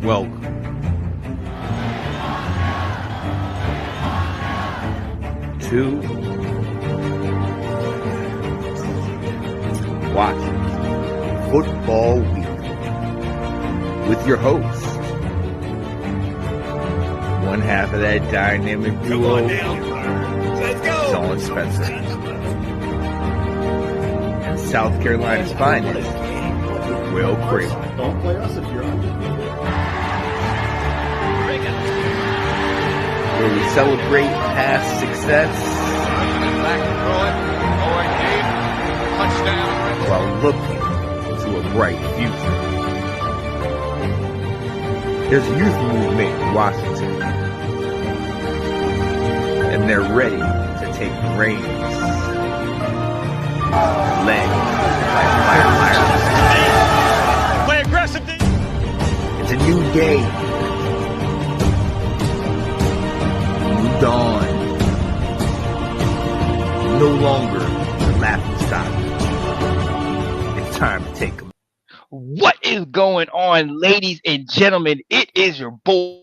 Welcome to Washington Football Week with your host, one half of that dynamic duo, Sean Spencer, and South Carolina's finest, Will Craven. Don't play us if you're undefeated. Where we celebrate past success while looking to a bright future. There's a youth movement in Washington, and they're ready to take the reins, led by firefighters. Play aggressive. It's a new day, new dawn. No longer the laughing stock. It's time to take them. What is going on, ladies and gentlemen? It is your boy.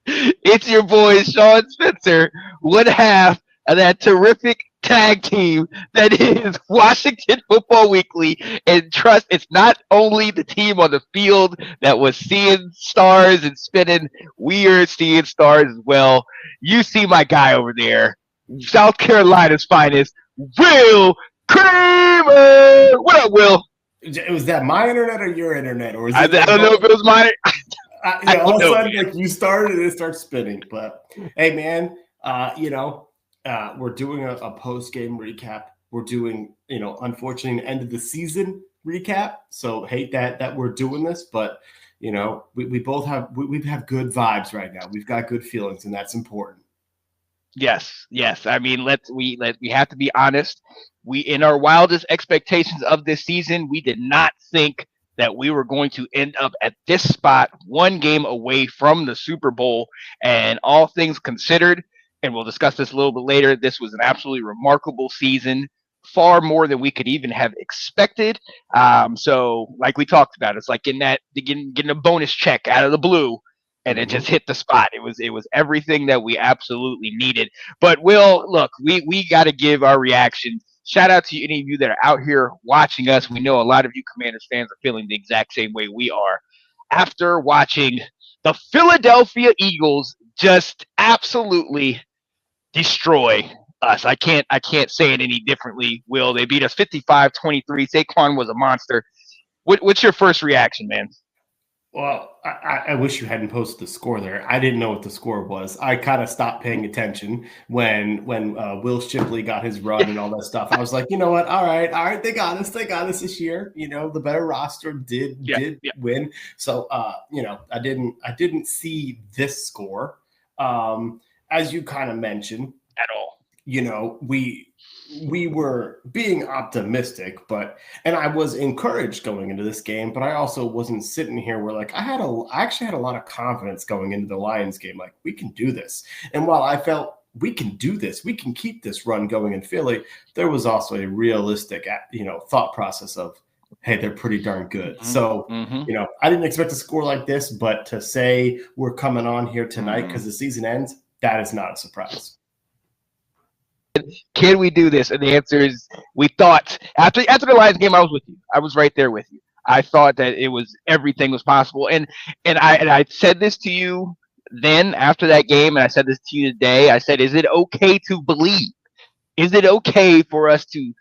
It's your boy, Sean Spencer, one half of that terrific tag team that is Washington Football Weekly. And trust, it's not only the team on the field that was seeing stars and spinning. We are seeing stars as well. You see my guy over there, South Carolina's finest, Will Kramer. What up, Will? Was that my internet or your internet? Or is I don't know if it was mine. All of a sudden, like, you started and it starts spinning. But hey, man, we're doing a post-game recap. We're doing, unfortunately, an end of the season recap. So hate that we're doing this, but we both have we have good vibes right now. We've got good feelings, and that's important. Yes. I mean, we have to be honest. We, in our wildest expectations of this season, we did not think that we were going to end up at this spot, one game away from the Super Bowl. And all things considered, and we'll discuss this a little bit later, this was an absolutely remarkable season, far more than we could even have expected. So like we talked about, it's like getting a bonus check out of the blue, and it just hit the spot. It was everything that we absolutely needed. But Will, look, we got to give our reaction. Shout out to any of you that are out here watching us. We know a lot of you Commanders fans are feeling the exact same way we are after watching the Philadelphia Eagles just absolutely destroy us. I can't say it any differently, Will. They beat us 55-23. Saquon was a monster. What's your first reaction, man? Well, I wish you hadn't posted the score there. I didn't know what the score was. I kind of stopped paying attention when Will Shipley got his run and all that stuff. I was like, you know what? All right, they got us this year. The better roster did win. So I didn't see this score. As you kind of mentioned at all. We were being optimistic, and I was encouraged going into this game, but I also wasn't sitting here where I actually had a lot of confidence going into the Lions game. Like, we can do this. And while I felt we can do this, we can keep this run going in Philly, there was also a realistic, thought process of, hey, they're pretty darn good. Mm-hmm. So, I didn't expect a score like this, but to say we're coming on here tonight because the season ends, that is not a surprise. Can we do this? And the answer is, we thought after the Lions game, I was with you. I was right there with you. I thought that everything was possible. And I said this to you then after that game, and I said this to you today. I said, is it okay to believe? Is it okay for us to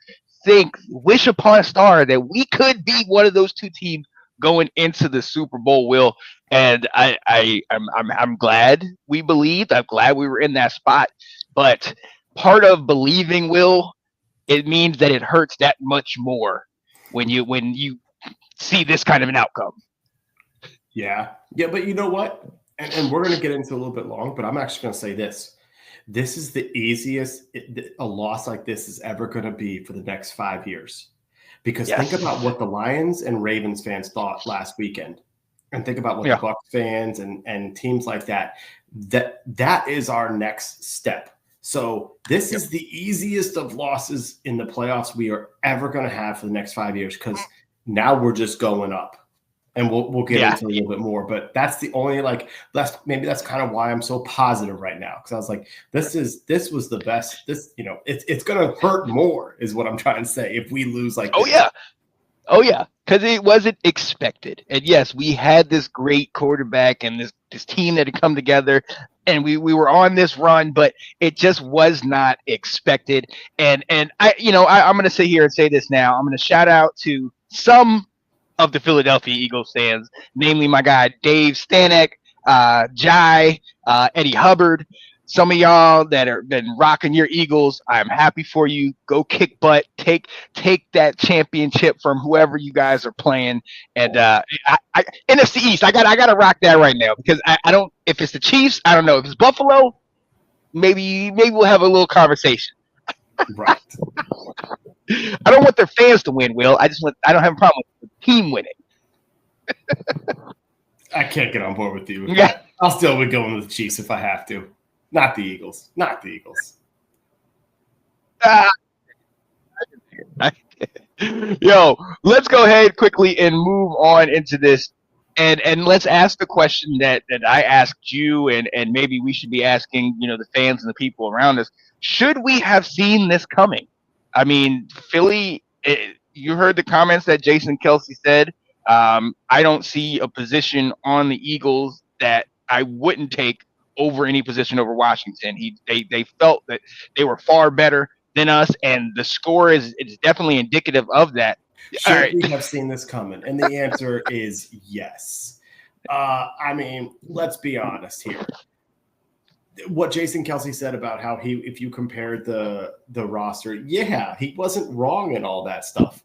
wish upon a star that we could be one of those two teams going into the Super Bowl, Will? And I'm glad we believed. I'm glad we were in that spot. But part of believing, Will, it means that it hurts that much more when you see this kind of an outcome. Yeah, but you know what? And we're going to get into a little bit long, but I'm actually going to say this. This is the easiest a loss like this is ever going to be for the next 5 years. Because think about what the Lions and Ravens fans thought last weekend. And think about what the Bucs fans and teams like that is our next step. So this is the easiest of losses in the playoffs we are ever going to have for the next 5 years, because Now we're just going up. And we'll get into a little bit more, but that's the only that's kind of why I'm so positive right now, because I was like, this was the best. This, it's gonna hurt more, is what I'm trying to say, if we lose like this. Because it wasn't expected, and yes, we had this great quarterback and this team that had come together, and we were on this run, but it just was not expected. And I'm gonna sit here and say this now. I'm gonna shout out to some of the Philadelphia Eagles fans, namely my guy Dave Stanek, Jai, Eddie Hubbard. Some of y'all that have been rocking your Eagles, I'm happy for you. Go kick butt. Take that championship from whoever you guys are playing. And NFC East, I gotta rock that right now, because I don't. If it's the Chiefs, I don't know. If it's Buffalo, maybe we'll have a little conversation. Right. I don't want their fans to win, Will. I don't have a problem with the team winning. I can't get on board with you. Yeah. I'll still be going with the Chiefs if I have to. Not the Eagles. Not the Eagles. Yo, let's go ahead quickly and move on into this. And let's ask the question that I asked you, and maybe we should be asking, the fans and the people around us. Should we have seen this coming? I mean, Philly, you heard the comments that Jason Kelce said. I don't see a position on the Eagles that I wouldn't take over any position over Washington. They felt that they were far better than us, and the score is definitely indicative of that. Should we have seen this coming? And the answer is yes. I mean, let's be honest here. What Jason Kelce said about how if you compared the roster, he wasn't wrong in all that stuff.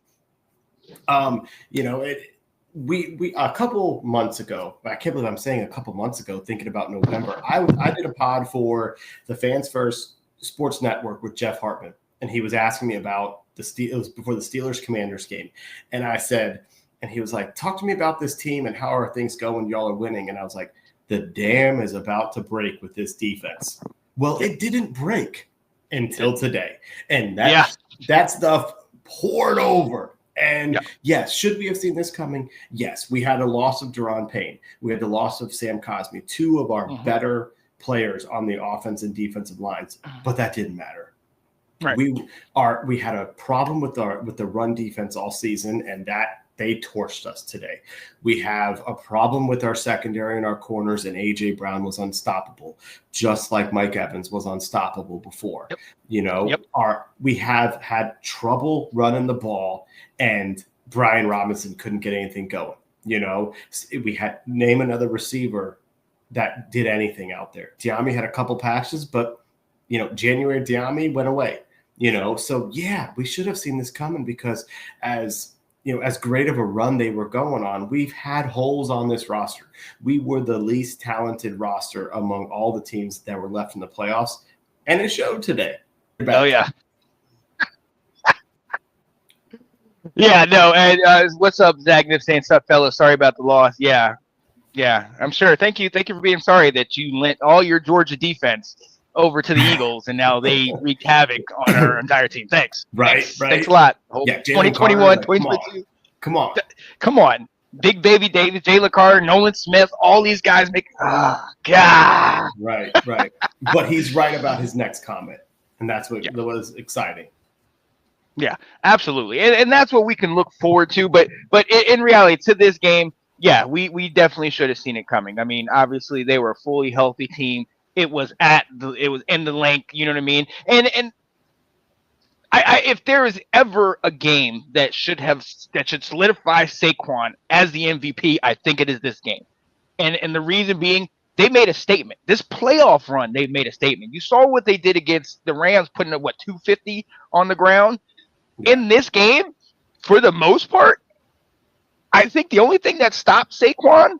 We a couple months ago, I can't believe I'm saying a couple months ago, thinking about November, I did a pod for the Fans First Sports Network with Jeff Hartman, and he was asking me about it was before the Steelers Commanders game, and I said, and he was like, talk to me about this team and how are things going, y'all are winning, and I was like, the dam is about to break with this defense. Well, it didn't break until today, and that stuff poured over. And yes, should we have seen this coming? Yes, we had a loss of Daron Payne. We had the loss of Sam Cosmi, two of our better players on the offense and defensive lines, but that didn't matter. Right. We had a problem with the run defense all season, and that they torched us today. We have a problem with our secondary and our corners, and A.J. Brown was unstoppable, just like Mike Evans was unstoppable before. We have had trouble running the ball, and Brian Robinson couldn't get anything going. We had name another receiver that did anything out there. Diami had a couple passes, but January Diami went away. So we should have seen this coming, because as great of a run they were going on, we've had holes on this roster. We were the least talented roster among all the teams that were left in the playoffs, and it showed today. Oh, yeah. And what's up, Zach Nip saying, "Sup, fellas? Sorry about the loss." Yeah, I'm sure. Thank you for being sorry that you lent all your Georgia defense over to the Eagles, and now they wreaked havoc on our entire team. Thanks. Thanks a lot. 2021, 2022. Come on. Come on. Big Baby Davis, Jalen Carter, Nolan Smith, all these guys make God. Right. But he's right about his next comment, and that's what was exciting. Yeah, absolutely. And that's what we can look forward to. But in reality, to this game, we definitely should have seen it coming. I mean, obviously they were a fully healthy team. It was in the length, you know what I mean? And I if there is ever a game that should solidify Saquon as the MVP, I think it is this game. And the reason being, they made a statement. This playoff run, they made a statement. You saw what they did against the Rams, putting up 250 on the ground. In this game, for the most part, I think the only thing that stopped Saquon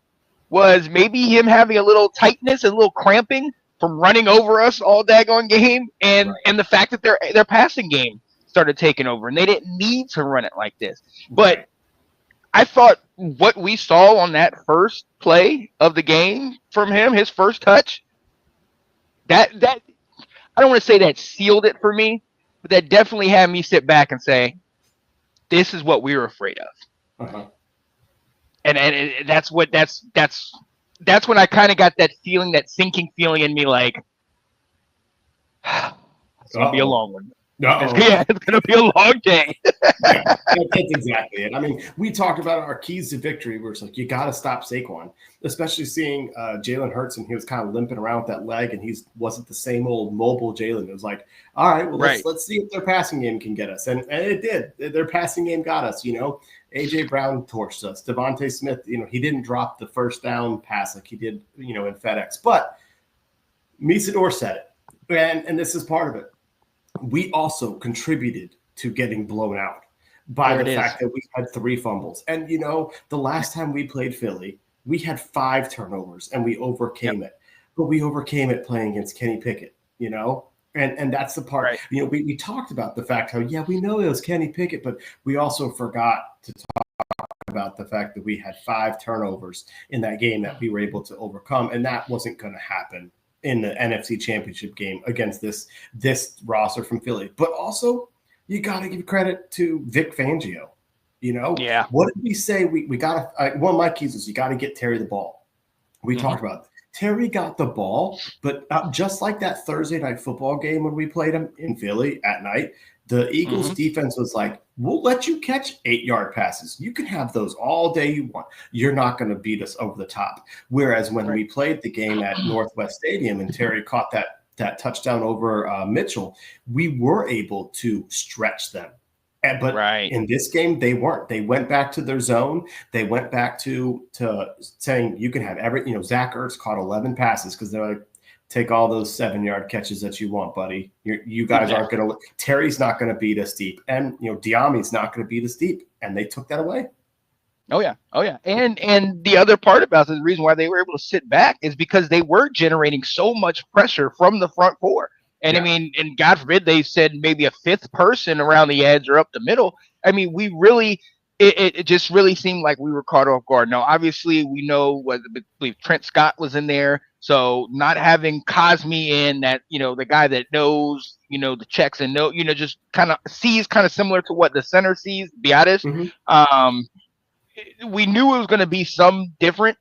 was maybe him having a little tightness and a little cramping from running over us all daggone game, and the fact that their passing game started taking over, and they didn't need to run it like this. But I thought what we saw on that first play of the game from him, his first touch, that I don't want to say that sealed it for me, but that definitely had me sit back and say, this is what we were afraid of. Uh-huh. And that's when I kind of got that feeling, that sinking feeling in me, like it's gonna be a long one. It's gonna be a long day. Yeah, that's exactly it. I mean, we talked about our keys to victory, where it's like you got to stop Saquon, especially seeing Jalen Hurts, and he was kind of limping around with that leg, and he wasn't the same old mobile Jalen. It was like, all right, well, let's see if their passing game can get us, and it did. Their passing game got us. AJ Brown torched us. Devontae Smith, he didn't drop the first down pass like he did, in FedEx, but Misador said it, and this is part of it. We also contributed to getting blown out by the fact that we had 3 fumbles. And, the last time we played Philly, we had 5 turnovers and we overcame it. But we overcame it playing against Kenny Pickett, And that's the part, right. We talked about the fact how, we know it was Kenny Pickett, but we also forgot to talk about the fact that we had 5 turnovers in that game that we were able to overcome. And that wasn't going to happen in the NFC Championship game against this roster from Philly. But also, you got to give credit to Vic Fangio. Yeah. What did we say? We got to one of my keys is you got to get Terry the ball. We talked about it. Terry got the ball, but just like that Thursday night football game when we played him in Philly at night, the Eagles defense was like, we'll let you catch 8-yard passes. You can have those all day you want. You're not going to beat us over the top. Whereas when we played the game at Northwest Stadium and Terry caught that touchdown over Mitchell, we were able to stretch them. But in this game, they weren't. They went back to their zone. They went back to saying you can have Zach Ertz caught 11 passes because they're like, take all those 7-yard catches that you want, buddy. You guys aren't going to – Terry's not going to beat us deep. And, Diami's not going to beat us deep. And they took that away. Oh, yeah. And the other part about the reason why they were able to sit back is because they were generating so much pressure from the front 4. And, I mean, and God forbid they said maybe a 5th person around the edge or up the middle. I mean, we really – it just really seemed like we were caught off guard. Now, obviously, we know I believe Trent Scott was in there. So not having Cosme in that, the guy that knows, the checks and just kind of sees kind of similar to what the center sees, to be honest. We knew it was going to be some different.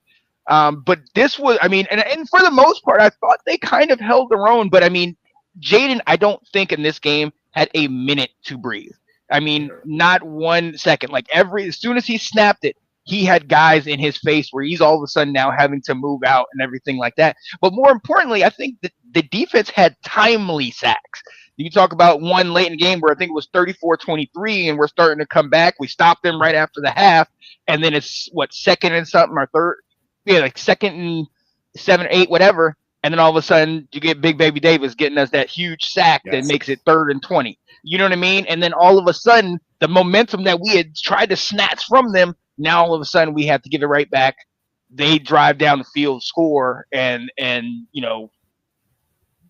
But this was, I mean, and for the most part, I thought they kind of held their own. But I mean, Jaden, I don't think in this game had a minute to breathe. I mean, not 1 second. Like as soon as he snapped it, he had guys in his face where he's all of a sudden now having to move out and everything like that. But more importantly, I think that the defense had timely sacks. You talk about one late in the game where I think it was 34-23 and we're starting to come back. We stopped them right after the half. And then it's second and something or third. Yeah, like 2nd and 7, 8, whatever. And then all of a sudden you get Big Baby Davis getting us that huge sack that makes it 3rd and 20. You know what I mean? And then all of a sudden the momentum that we had tried to snatch from them, now all of a sudden we have to give it right back. They drive down the field, score, and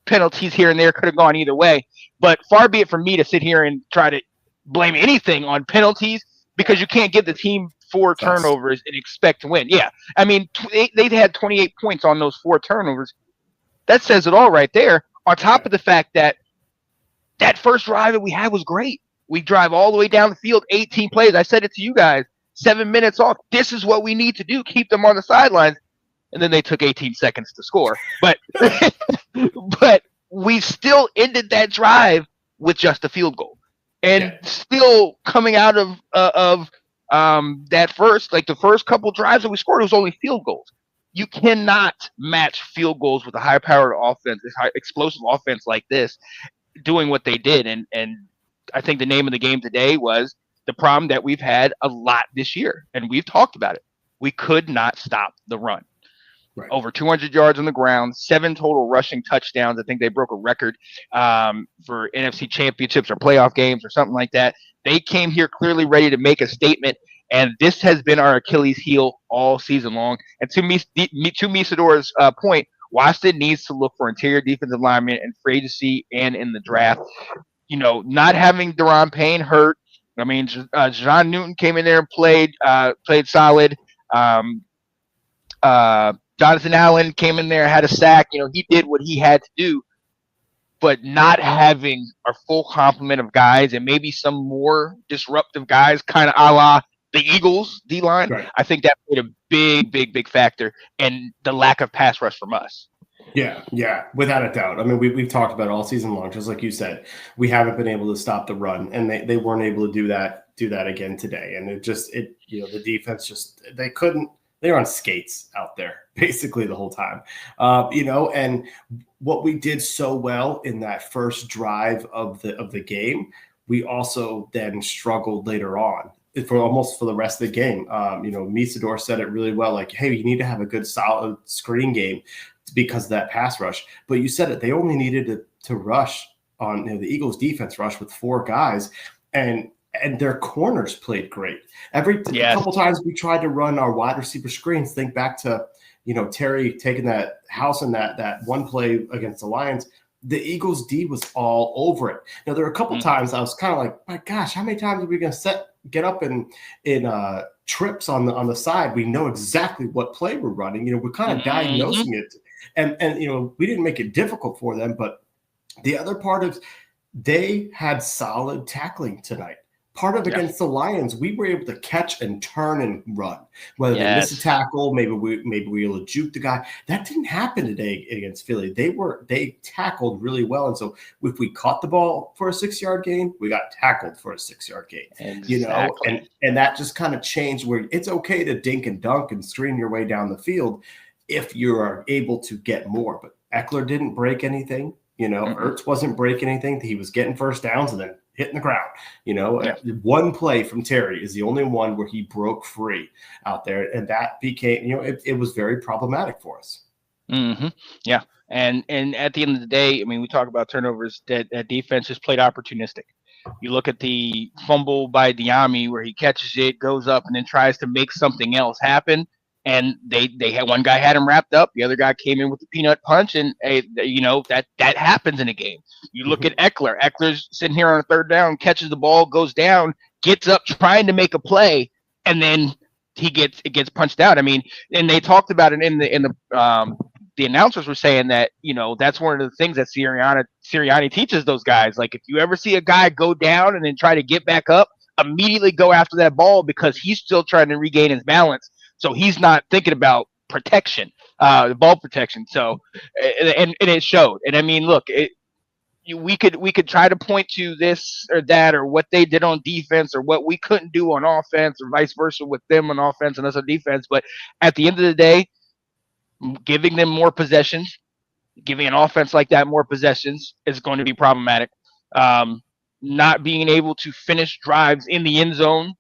penalties here and there could have gone either way. But far be it from me to sit here and try to blame anything on penalties because you can't give the team 4 turnovers and expect to win. Yeah, I mean, they had 28 points on those 4 turnovers. That says it all right there. On top of the fact that first drive that we had was great. We drive all the way down the field, 18 plays. I said it to you guys. 7 minutes off. This is what we need to do. Keep them on the sidelines. And then they took 18 seconds to score. But but we still ended that drive with just a field goal. And still coming out of that the first couple drives that we scored, it was only field goals. You cannot match field goals with a high-powered offense, explosive offense like this, doing what they did. And I think the name of the game today was the problem that we've had a lot this year, and we've talked about it. We could not stop the run. Right. Over 200 yards on the ground, 7 total rushing touchdowns. I think they broke a record for NFC championships or playoff games or something like that. They came here clearly ready to make a statement, and this has been our Achilles heel all season long. And to Misador's point, Washington needs to look for interior defensive linemen in free agency and in the draft. Not having Daron Payne hurt. I mean, John Newton came in there and played solid. Jonathan Allen came in there, had a sack. He did what he had to do. But not having our full complement of guys and maybe some more disruptive guys, kind of a la the Eagles D line. Right. I think that played a big factor in the lack of pass rush from us. Yeah, without a doubt. I mean, we've talked about it all season long, just like you said. We haven't been able to stop the run, and they weren't able to do that again today. And the defense just they couldn't. They were on skates out there basically the whole time. And what we did so well in that first drive of the game, we also then struggled later on for the rest of the game. Misador said it really well, like, hey, you need to have a good solid screen game because of that pass rush. But you said it, they only needed to rush on the Eagles defense rush with 4 guys, and their corners played great. A couple times we tried to run our wide receiver screens. Think back to Terry taking that house in that one play against the Lions. The Eagles D was all over it. Now there were a couple times I was kind of like, my gosh, how many times are we going to get up in trips on the side? We know exactly what play we're running. We're kind of diagnosing it, and we didn't make it difficult for them. But the other part is they had solid tackling tonight. Part of against the Lions, we were able to catch and turn and run. Whether they miss a tackle, maybe we will juke the guy. That didn't happen today against Philly. They tackled really well, and so if we caught the ball for a 6-yard gain, we got tackled for a 6-yard gain. Exactly. And that just kind of changed where it's okay to dink and dunk and screen your way down the field if you are able to get more. But Eckler didn't break anything. Ertz wasn't breaking anything. He was getting first downs and then hitting the ground. One play from Terry is the only one where he broke free out there, and that became, it was very problematic for us. Mm-hmm. Yeah, and at the end of the day, I mean, we talk about turnovers. That defense just played opportunistic. You look at the fumble by Diami where he catches it, goes up, and then tries to make something else happen. And they had one guy had him wrapped up, the other guy came in with the peanut punch, and that happens in a game. You look at Eckler. Eckler's sitting here on a 3rd down, catches the ball, goes down, gets up trying to make a play, and then it gets punched out. I mean, and they talked about it in the announcers were saying that that's one of the things that Sirianni teaches those guys. Like, if you ever see a guy go down and then try to get back up, immediately go after that ball because he's still trying to regain his balance. So he's not thinking about protection, the ball protection. So, and it showed. And I mean, look, we could try to point to this or that or what they did on defense or what we couldn't do on offense or vice versa with them on offense and us on defense. But at the end of the day, giving them more possessions, giving an offense like that more possessions is going to be problematic. Not being able to finish drives in the end zone,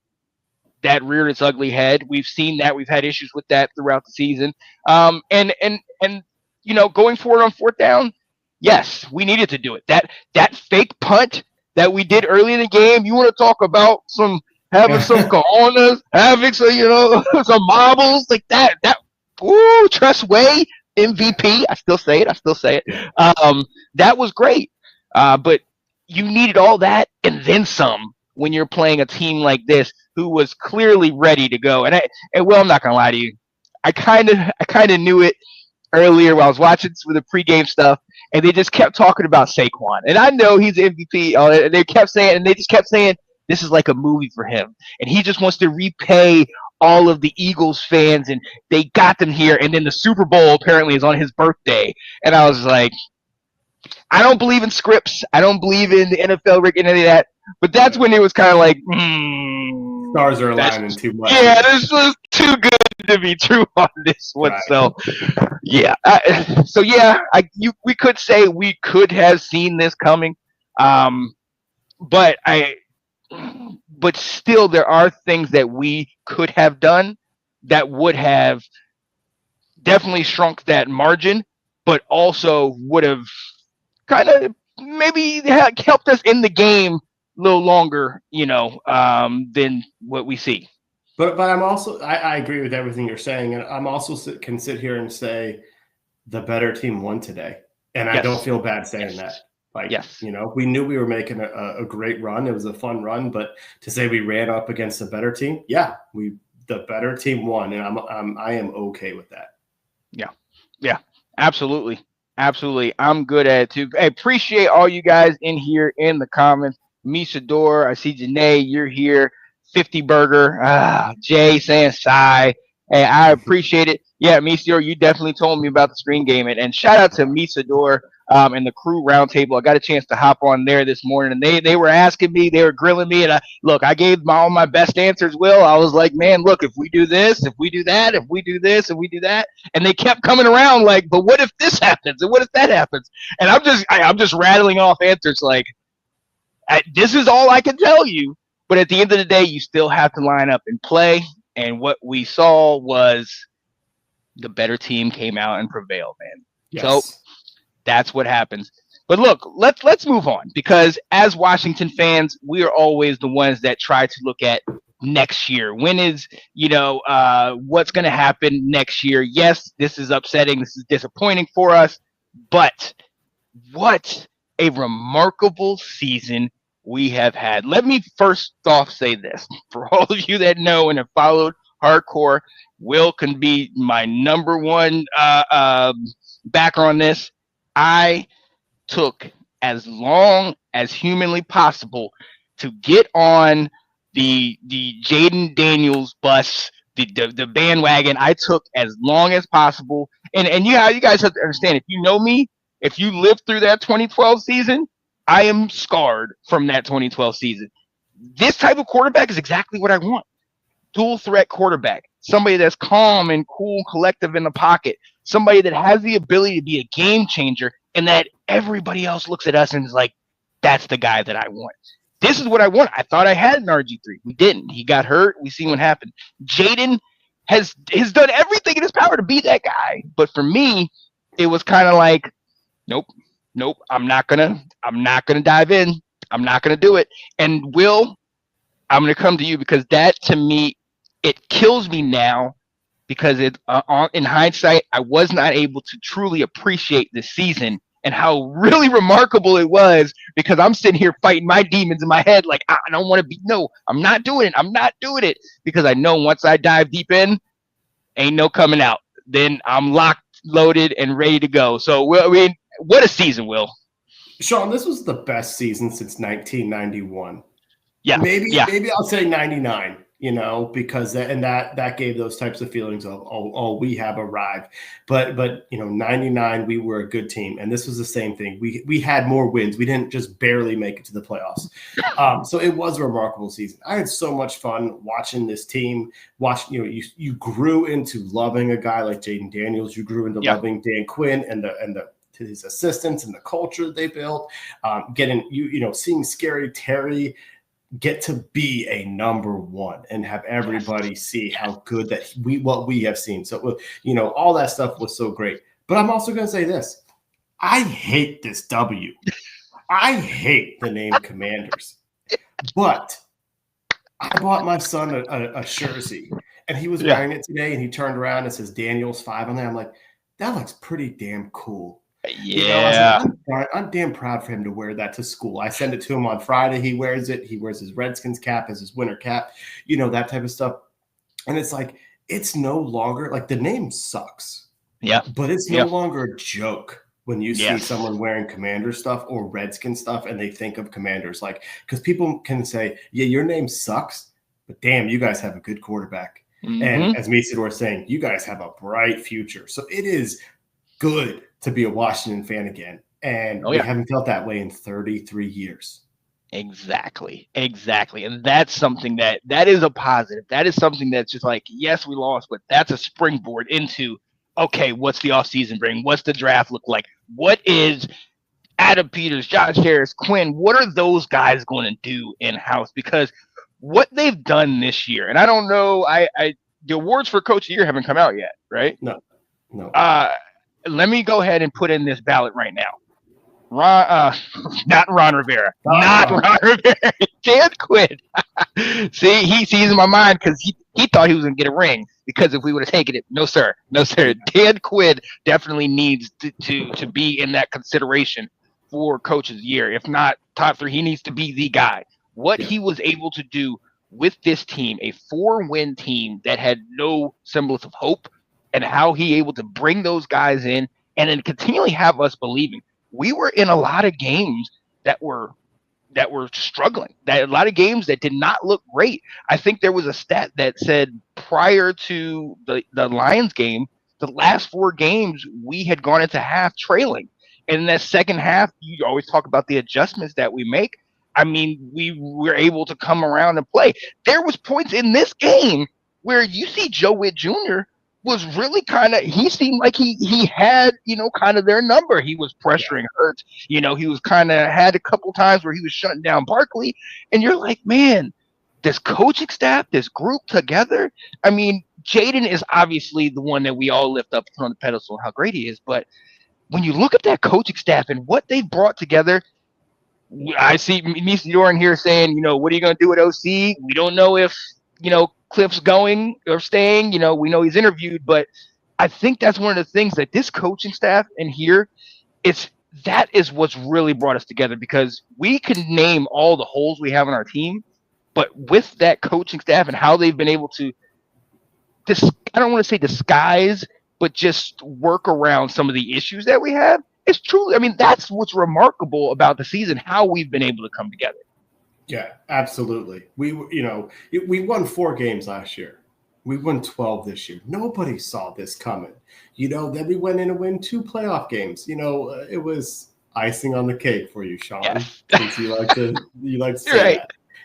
that reared its ugly head. We've seen that. We've had issues with that throughout the season. And going forward on 4th down, yes, we needed to do it. That fake punt that we did early in the game, you want to talk about having some cojones, having some marbles like that. Trust Way, MVP. I still say it. That was great. But you needed all that and then some when you're playing a team like this who was clearly ready to go. And I'm not gonna lie to you, I kind of knew it earlier while I was watching some of the pregame stuff, and they just kept talking about Saquon. And I know he's MVP. And they just kept saying this is like a movie for him, and he just wants to repay all of the Eagles fans, and they got them here. And then the Super Bowl apparently is on his birthday, and I was like, I don't believe in scripts. I don't believe in the NFL rigging any of that. But that's when it was kind of like, stars are aligning too much. Yeah, this was too good to be true on this one. Right. So, yeah. We could say we could have seen this coming. But still, there are things that we could have done that would have definitely shrunk that margin, but also would have kind of maybe helped us in the game a little longer, than what we see. But I'm also I agree with everything you're saying, and I'm also can sit here and say the better team won today, and I don't feel bad saying that. Like, we knew we were making a great run. It was a fun run, but to say we ran up against a better team, the better team won, and I am okay with that. Yeah, absolutely. I'm good at it too. I appreciate all you guys in here in the comments. Misador, I see Janae, you're here. 50 burger. Jay saying sigh. Hey, I appreciate it. Yeah, Misador, you definitely told me about the screen game. And shout out to Misador and the crew roundtable. I got a chance to hop on there this morning, and they were asking me, they were grilling me, and I gave all my best answers, Will. I was like, man, look, if we do this, if we do that, if we do this, if we do that, and they kept coming around like, but what if this happens, and what if that happens? And I'm just rattling off answers like, this is all I can tell you. But at the end of the day, you still have to line up and play. And what we saw was the better team came out and prevailed, man. Yes. So that's what happens. But look, let's move on, because as Washington fans, we are always the ones that try to look at next year. When is, what's going to happen next year? Yes, this is upsetting. This is disappointing for us. But what a remarkable season we have had. Let me first off say this. For all of you that know and have followed hardcore, Will can be my number one backer on this. I took as long as humanly possible to get on the Jaden Daniels bus, the bandwagon. I took as long as possible. And you guys have to understand, if you know me, if you lived through that 2012 season, I am scarred from that 2012 season. This type of quarterback is exactly what I want. Dual threat quarterback. Somebody that's calm and cool, collective in the pocket. Somebody that has the ability to be a game changer, and that everybody else looks at us and is like, that's the guy that I want. This is what I want. I thought I had an RG3. We didn't. He got hurt. We seen what happened. Jaden has done everything in his power to be that guy. But for me, it was kind of like, nope, I'm not gonna dive in. I'm not gonna do it. And Will, I'm gonna come to you, because that, to me, it kills me now, because in hindsight, I was not able to truly appreciate this season and how really remarkable it was, because I'm sitting here fighting my demons in my head like, I don't want to be, no, I'm not doing it, because I know once I dive deep in, ain't no coming out. Then I'm locked, loaded, and ready to go. So, I mean, what a season, Will. Sean, this was the best season since 1991. Yeah. Maybe I'll say 99, because that gave those types of feelings of, oh, we have arrived. But 99, we were a good team. And this was the same thing. We had more wins. We didn't just barely make it to the playoffs. So it was a remarkable season. I had so much fun watching this team. You grew into loving a guy like Jaden Daniels. You grew into loving Dan Quinn and his assistants and the culture they built. Seeing Scary Terry get to be a number one and have everybody see how good what we have seen. So, all that stuff was so great. But I'm also going to say this. I hate this W. I hate the name Commanders. But I bought my son a jersey, and he was wearing it today, and he turned around and says Daniels 5 on there. I'm like, that looks pretty damn cool. Yeah. I'm damn proud for him to wear that to school. I send it to him on Friday. He wears it. He wears his Redskins cap as his winter cap, that type of stuff. And it's like, it's no longer like, the name sucks. Yeah. But it's no longer a joke when you see someone wearing Commander stuff or Redskin stuff and they think of Commanders. Like, because people can say, yeah, your name sucks, but damn, you guys have a good quarterback. Mm-hmm. And as Misador was saying, you guys have a bright future. So it is good to be a Washington fan again. And we haven't felt that way in 33 years. Exactly. And that's something that is a positive. That is something that's just like, yes, we lost, but that's a springboard into, okay, what's the offseason bring? What's the draft look like? What is Adam Peters, Josh Harris, Quinn? What are those guys going to do in-house? Because what they've done this year, and I don't know, the awards for Coach of the Year haven't come out yet, right? No. Let me go ahead and put in this ballot right now. Not Ron Rivera. Dan Quinn. See, he's in my mind because he thought he was going to get a ring, because if we would have taken it, no sir. Dan Quinn definitely needs to be in that consideration for Coach of the Year. If not top 3, he needs to be the guy. What he was able to do with this team, a 4-win team that had no semblance of hope, and how he able to bring those guys in and then continually have us believing. We were in a lot of games that were that were struggling. That a lot of games that did not look great. I think there was a stat that said prior to the Lions game, the last 4 games we had gone into half trailing. And in that second half, you always talk about the adjustments that we make. I mean, we were able to come around and play. There was points in this game where you see Joe Witt Jr. was really he seemed like he had, kind of their number. He was pressuring Hurts. He was had a couple times where he was shutting down Barkley. And you're like, man, this coaching staff, this group together. I mean, Jayden is obviously the one that we all lift up on the pedestal, how great he is. But when you look at that coaching staff and what they've brought together, I see Misa Doran here saying, what are you going to do at OC? We don't know if, Cliff's going or staying. We know he's interviewed, but I think that's one of the things that this coaching staff and here, that is what's really brought us together, because we can name all the holes we have on our team, but with that coaching staff and how they've been able to, I don't want to say disguise, but just work around some of the issues that we have. It's truly, that's what's remarkable about the season, how we've been able to come together. Yeah, absolutely. We won 4 games last year. We won 12 this year. Nobody saw this coming. Then we went in and win 2 playoff games. It was icing on the cake for you, Sean. Yes. Since you like to say right.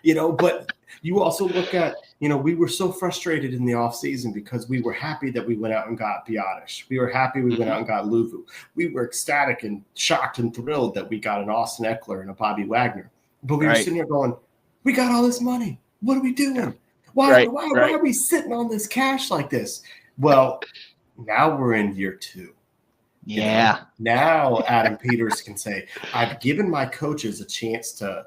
that. But you also look at, we were so frustrated in the offseason because we were happy that we went out and got Biotish. We were happy we went out and got Luvu. We were ecstatic and shocked and thrilled that we got an Austin Eckler and a Bobby Wagner. But we were sitting here going, we got all this money. What are we doing? Why are we sitting on this cash like this? Well, now we're in year 2. Yeah. Now Adam Peters can say, I've given my coaches a chance to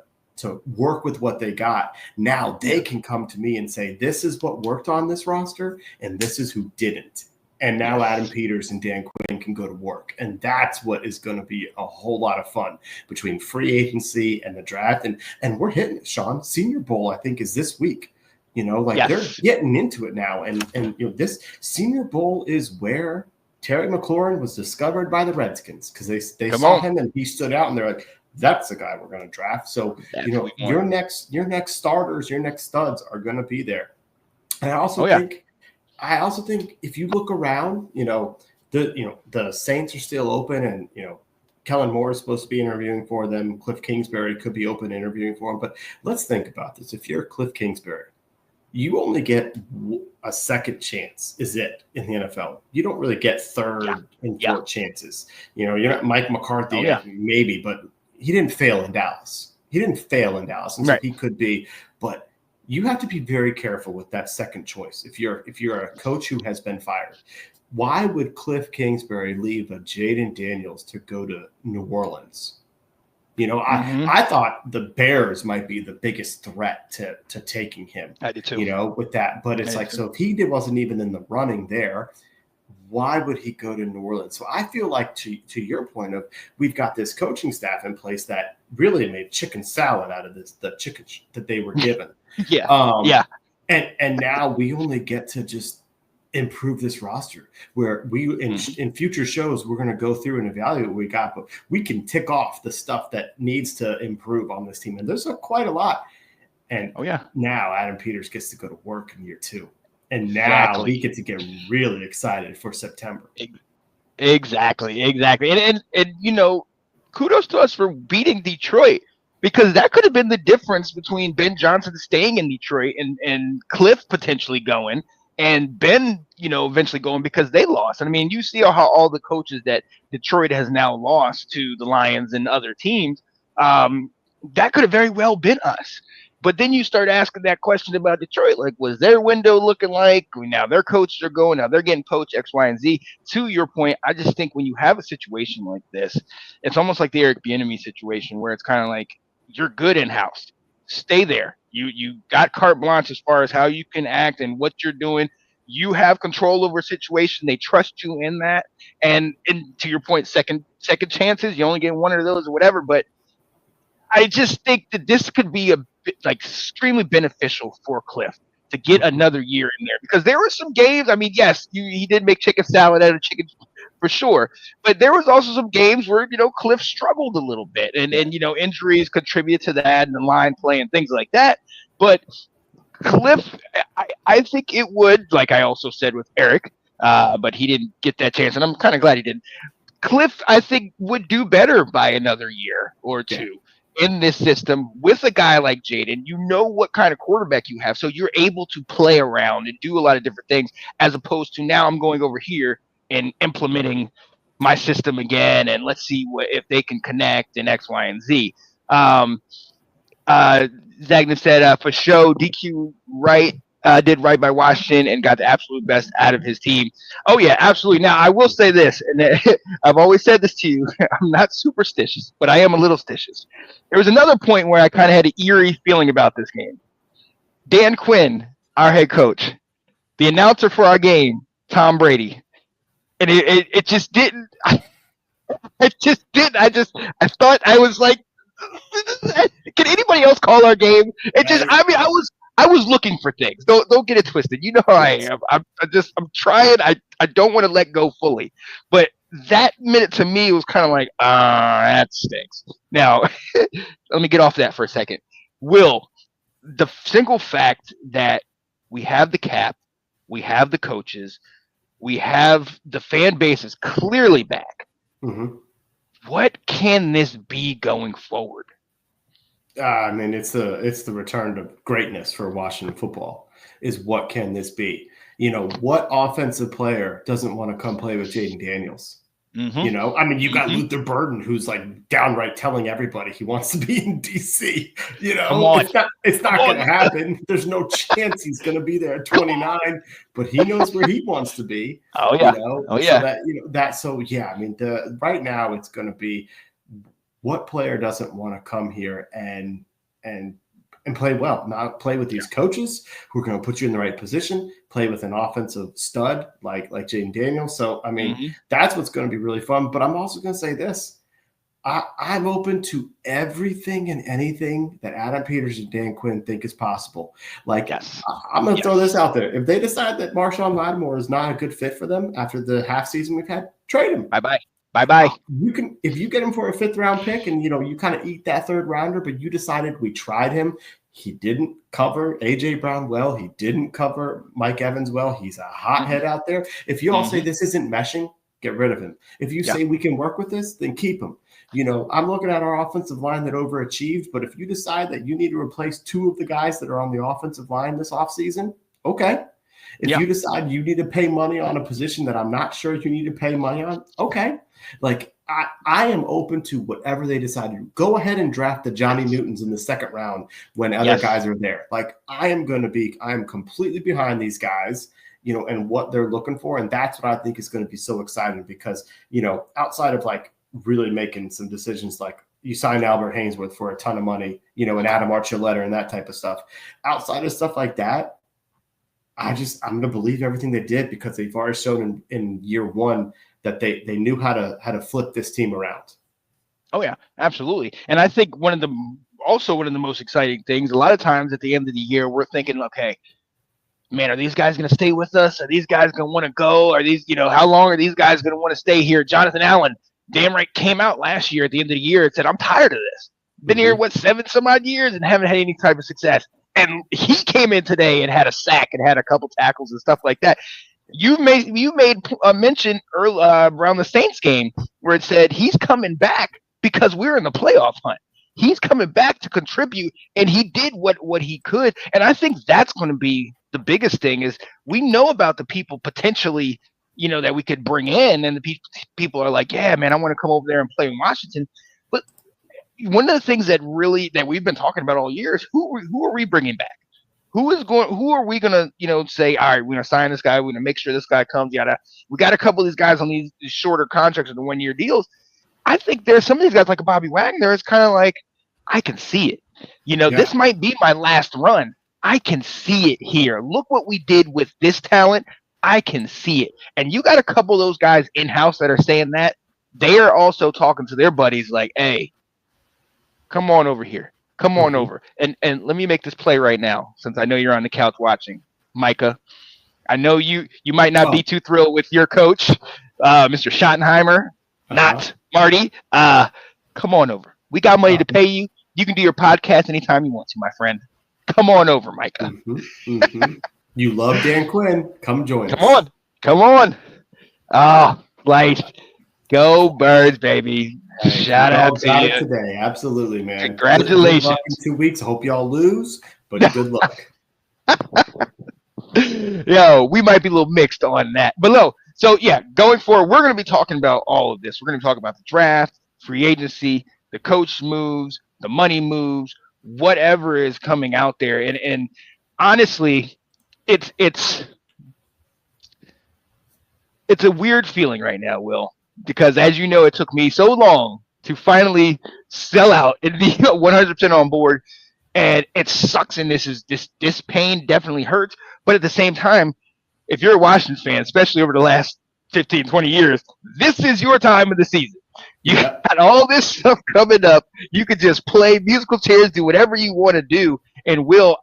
work with what they got. Now they can come to me and say, this is what worked on this roster and this is who didn't. And now Adam Peters and Dan Quinn can go to work. And that's what is going to be a whole lot of fun between free agency and the draft. And we're hitting it, Sean. Senior Bowl, I think, is this week. They're getting into it now. And this Senior Bowl is where Terry McLaurin was discovered by the Redskins, because they saw him and he stood out and they're like, that's the guy we're going to draft. So, your next starters, your next studs are going to be there. And I also think if you look around, the Saints are still open, and Kellen Moore is supposed to be interviewing for them. Cliff Kingsbury could be open interviewing for him. But let's think about this. If you're Cliff Kingsbury, you only get a second chance, is it, in the NFL. You don't really get third and fourth chances. You're not Mike McCarthy, maybe, but he didn't fail in Dallas. And so he could be. But you have to be very careful with that second choice. If you're a coach who has been fired, why would Cliff Kingsbury leave a Jayden Daniels to go to New Orleans? I thought the Bears might be the biggest threat to taking him. I did too. With that. But it's so if he wasn't even in the running there, why would he go to New Orleans? So I feel like, to your point of, we've got this coaching staff in place that really made chicken salad out of the chicken that they were given. And now we only get to just improve this roster, where we in future shows we're going to go through and evaluate what we got, but we can tick off the stuff that needs to improve on this team, and there's quite a lot. And now Adam Peters gets to go to work in year 2, and now we get to get really excited for September. Exactly. And kudos to us for beating Detroit, because that could have been the difference between Ben Johnson staying in Detroit and Cliff potentially going, and Ben, eventually going, because they lost. And I mean, you see how all the coaches that Detroit has now lost to the Lions and other teams, that could have very well been us. But then you start asking that question about Detroit, like, was their window looking like? Now their coaches are going, now they're getting poached, X, Y, and Z. To your point, I just think when you have a situation like this, it's almost like the Eric Bieniemy situation, where it's kind of like, you're good in-house. Stay there. You got carte blanche as far as how you can act and what you're doing. You have control over a situation. They trust you in that. And to your point, second chances, you only get one of those or whatever. But I just think that this could be a bit, extremely beneficial for Cliff to get another year in there, because there were some games. I mean, yes, he did make chicken salad out of chicken for sure. But there was also some games where, Cliff struggled a little bit and injuries contribute to that and the line play and things like that. But Cliff, I think it would, like I also said with Eric, but he didn't get that chance, and I'm kind of glad he didn't. Cliff, I think, would do better by another year or two in this system with a guy like Jaden. You know what kind of quarterback you have, so you're able to play around and do a lot of different things, as opposed to now I'm going over here and implementing my system again, and let's see if they can connect in X, Y, and Z. Zagna said, for show, DQ did right by Washington and got the absolute best out of his team. Oh, yeah, absolutely. Now, I will say this, and I've always said this to you. I'm not superstitious, but I am a little stitious. There was another point where I kind of had an eerie feeling about this game. Dan Quinn, our head coach, the announcer for our game, Tom Brady, and it just didn't. It just didn't. I thought I was like, can anybody else call our game? I was looking for things. Don't get it twisted. You know how I am. I'm trying. I don't want to let go fully. But that minute to me was kind of like, that stinks. Now, let me get off that for a second. Will, the single fact that we have the cap, we have the coaches, we have the fan base is clearly back. Mm-hmm. What can this be going forward? I mean, it's the return to greatness for Washington football. Is what can this be? What offensive player doesn't want to come play with Jaden Daniels? Mm-hmm. I mean, you got Luther Burden, who's like downright telling everybody he wants to be in DC. It's not going to happen. There's no chance he's going to be there at 29, but he knows where he wants to be. Oh yeah. I mean, right now it's going to be, what player doesn't want to come here and play well, not play with these coaches who are going to put you in the right position, play with an offensive stud like Jaden Daniels. So, I mean, that's what's going to be really fun. But I'm also going to say this. I'm open to everything and anything that Adam Peters and Dan Quinn think is possible. I'm going to throw this out there. If they decide that Marshawn Lattimore is not a good fit for them after the half season we've had, trade him. Bye-bye. If you get him for a 5th round pick and, you kind of eat that 3rd rounder, but you decided we tried him. He didn't cover A.J. Brown well. He didn't cover Mike Evans well. He's a hothead out there. If you all say this isn't meshing, get rid of him. If you say we can work with this, then keep him. I'm looking at our offensive line that overachieved, but if you decide that you need to replace 2 of the guys that are on the offensive line this offseason, okay. If you decide you need to pay money on a position that I'm not sure you need to pay money on, okay. I am open to whatever they decide to do. Go ahead and draft the Johnny Newtons in the 2nd round when other guys are there. I am completely behind these guys, and what they're looking for. And that's what I think is going to be so exciting because, outside of really making some decisions, you signed Albert Hainsworth for a ton of money, and Adam Archuleta and that type of stuff. Outside of stuff like that, I'm going to believe everything they did because they've already shown in year 1 that they knew how to flip this team around. Oh yeah, absolutely. And I think one of the most exciting things, a lot of times at the end of the year, we're thinking, okay, man, are these guys going to stay with us? Are these guys going to want to go? Are these, how long are these guys going to want to stay here? Jonathan Allen, damn right, came out last year at the end of the year and said, I'm tired of this. Been here, 7 some odd years and haven't had any type of success. And he came in today and had a sack and had a couple tackles and stuff like that. You made a mention early, around the Saints game where it said he's coming back because we're in the playoff hunt. He's coming back to contribute, and he did what he could. And I think that's going to be the biggest thing is we know about the people potentially, that we could bring in, and the people are like, yeah, man, I want to come over there and play in Washington. But one of the things that we've been talking about all year is who are we bringing back? Who are we going to, say, all right, we're going to sign this guy. We're going to make sure this guy comes. We got a couple of these guys on these shorter contracts or the 1-year deals. I think there's some of these guys like a Bobby Wagner. It's kind of like, I can see it. This might be my last run. I can see it here. Look what we did with this talent. I can see it. And you got a couple of those guys in-house that are saying that. They are also talking to their buddies like, hey, come on over here. Come on over. And let me make this play right now, since I know you're on the couch watching. Micah, I know you might not be too thrilled with your coach, Mr. Schottenheimer, not Marty. Come on over. We got money to pay you. You can do your podcast anytime you want to, my friend. Come on over, Micah. You love Dan Quinn. Come join us. Come on. Oh, light. Go Birds, baby. Shout out to you. Today. Absolutely, man. Congratulations. Good luck in 2 weeks. I hope y'all lose, but good luck. Yo, we might be a little mixed on that. But no, so yeah, going forward, we're going to be talking about all of this. We're going to talk about the draft, free agency, the coach moves, the money moves, whatever is coming out there. And honestly, it's a weird feeling right now, Will, because as you know, it took me so long to finally sell out and be 100% on board. And it sucks, and this pain definitely hurts. But at the same time, if you're a Washington fan, especially over the last 15, 20 years, this is your time of the season. You got all this stuff coming up. You could just play musical chairs, do whatever you want to do. And Will,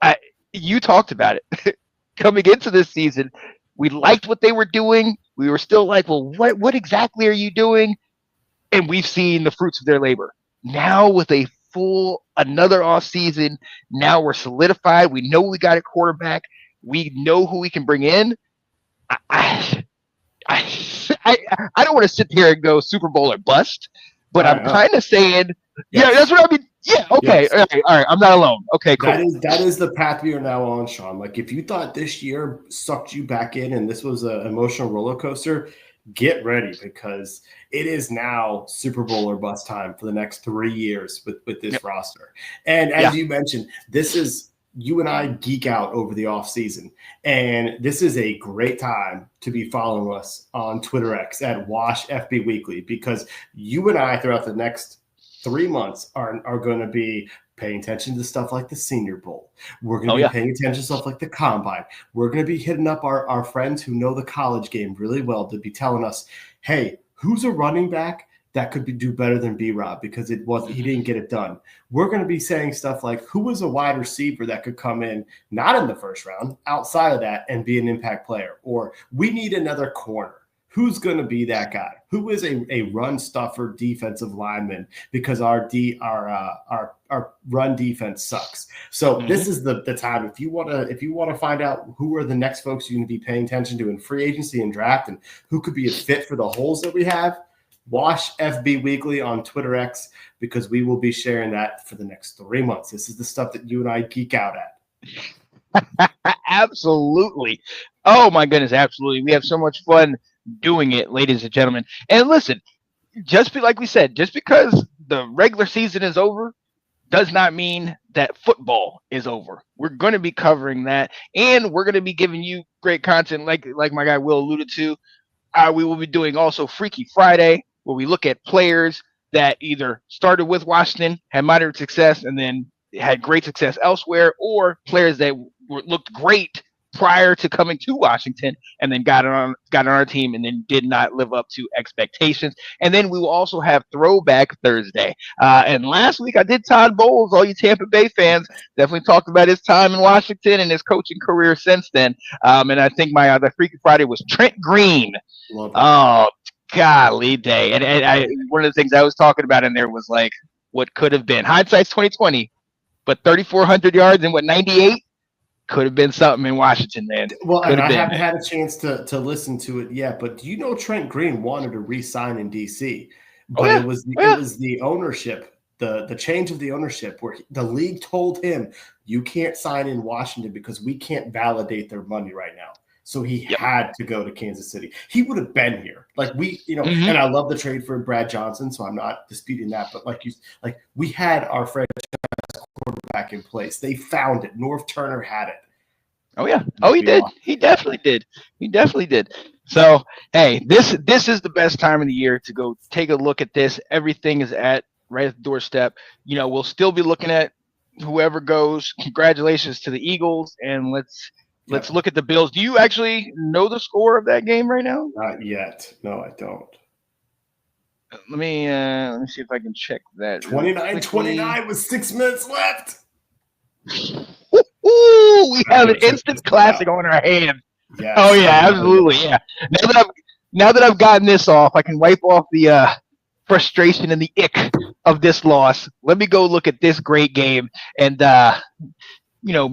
you talked about it. Coming into this season, we liked what they were doing. We were still like, well, what exactly are you doing? And we've seen the fruits of their labor. Now with another off season, now we're solidified. We know we got a quarterback. We know who we can bring in. I don't want to sit here and go Super Bowl or bust, but I'm kind of saying, yeah, that's what I mean. Yeah, okay, all right. I'm not alone. Okay, cool. That is the path we are now on, Sean. Like, if you thought this year sucked you back in and this was an emotional roller coaster, get ready, because it is now Super Bowl or bust time for the next 3 years with this roster. And as you mentioned, this is you and I geek out over the off season, and this is a great time to be following us on Twitter X at Wash FB Weekly, because you and I throughout the next 3 months are going to be paying attention to stuff like the Senior Bowl. We're going to be paying attention to stuff like the Combine. We're going to be hitting up our friends who know the college game really well to be telling us, hey, who's a running back that could do better than B-Rob because he didn't get it done. We're going to be saying stuff like, who was a wide receiver that could come in, not in the first round, outside of that, and be an impact player? Or we need another corner. Who's going to be that guy? Who is a run stuffer defensive lineman because our run defense sucks? So this is the time. If you want to find out who are the next folks you're going to be paying attention to in free agency and draft, and who could be a fit for the holes that we have, Wash FB Weekly on Twitter X, because we will be sharing that for the next 3 months. This is the stuff that you and I geek out at. Absolutely. Oh my goodness, absolutely. We have so much fun doing it, ladies and gentlemen. And listen, like we said, just because the regular season is over does not mean that football is over. We're going to be covering that, and we're going to be giving you great content like my guy Will alluded to. We will be doing also Freaky Friday, where we look at players that either started with Washington, had moderate success, and then had great success elsewhere, or players that looked great prior to coming to Washington and then got on our team and then did not live up to expectations. And then we will also have Throwback Thursday. And last week I did Todd Bowles. All you Tampa Bay fans definitely talked about his time in Washington and his coaching career since then. And I think my other Freaky Friday was Trent Green. Oh, golly day. And one of the things I was talking about in there was like what could have been. Hindsight's 2020, but 3,400 yards and 98? Could have been something in Washington, man. Well, and I haven't had a chance to listen to it yet, but do you know Trent Green wanted to re-sign in DC? But it was the ownership, the change of the ownership, where the league told him, you can't sign in Washington because we can't validate their money right now. So he had to go to Kansas City. He would have been here. Like and I love the trade for Brad Johnson, so I'm not disputing that. But we had our franchise quarterback in place. They found it. North Turner had it. Oh yeah. Oh, he did. He definitely did. He definitely did. So hey, this is the best time of the year to go take a look at this. Everything is right at the doorstep. We'll still be looking at whoever goes. Congratulations to the Eagles, and let's look at the Bills. Do you actually know the score of that game right now? Not yet. No, I don't. Let me see if I can check that. 29-29 with 6 minutes left. Ooh, we have an instant classic on our hands. Yes. Oh yeah, absolutely. Yeah. now that I've gotten this off, I can wipe off the frustration and the ick of this loss. Let me go look at this great game and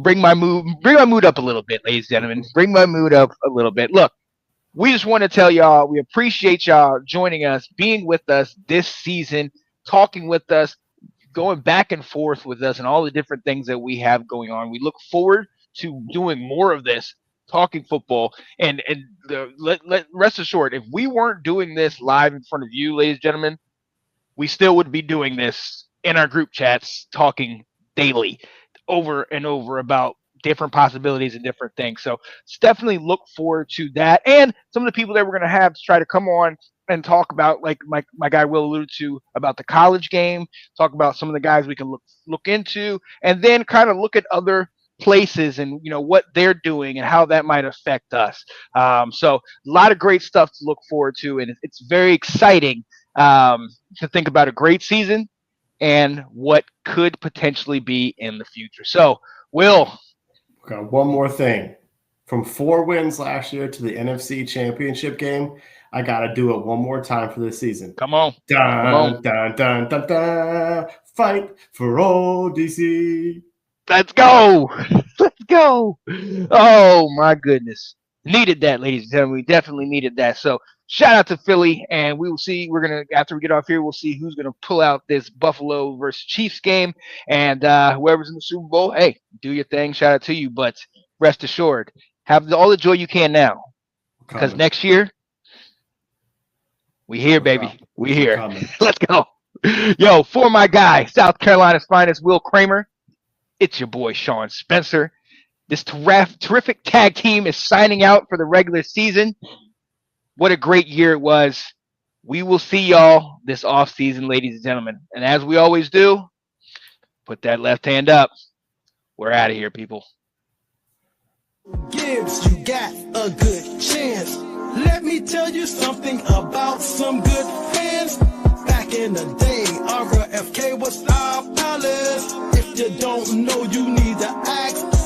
bring my mood up a little bit, ladies and gentlemen. Bring my mood up a little bit. Look, we just want to tell y'all we appreciate y'all joining us, being with us this season, talking with us, going back and forth with us, and all the different things that we have going on. We look forward to doing more of this, talking football, and rest assured, if we weren't doing this live in front of you, ladies and gentlemen, we still would be doing this in our group chats, talking daily over and over about different possibilities and different things. So definitely look forward to that. And some of the people that we're going to have to try to come on and talk about, like my guy Will alluded to, about the college game, talk about some of the guys we can look into, and then kind of look at other places and what they're doing and how that might affect us. So a lot of great stuff to look forward to, and it's very exciting to think about a great season and what could potentially be in the future. So, Will. Got one more thing. From 4 wins last year to the NFC Championship game, I got to do it one more time for this season. Come on. Dun, dun, dun, dun, dun. Fight for old DC. Let's go. Let's go. Oh, my goodness. Needed that, ladies and gentlemen. We definitely needed that. So shout out to Philly, and we will see. We're going to, after we get off here, we'll see who's going to pull out this Buffalo versus Chiefs game. And whoever's in the Super Bowl, hey, do your thing. Shout out to you. But rest assured, have all the joy you can now. Because next year, we here, baby. We here. Let's go. Yo, for my guy, South Carolina's finest, Will Kramer, it's your boy, Sean Spencer. This terrific tag team is signing out for the regular season. What a great year it was. We will see y'all this offseason, ladies and gentlemen. And as we always do, put that left hand up. We're out of here, people. Gibbs, you got a good chance. Let me tell you something about some good fans. Back in the day, RFK was our palace. If you don't know, you need to ask.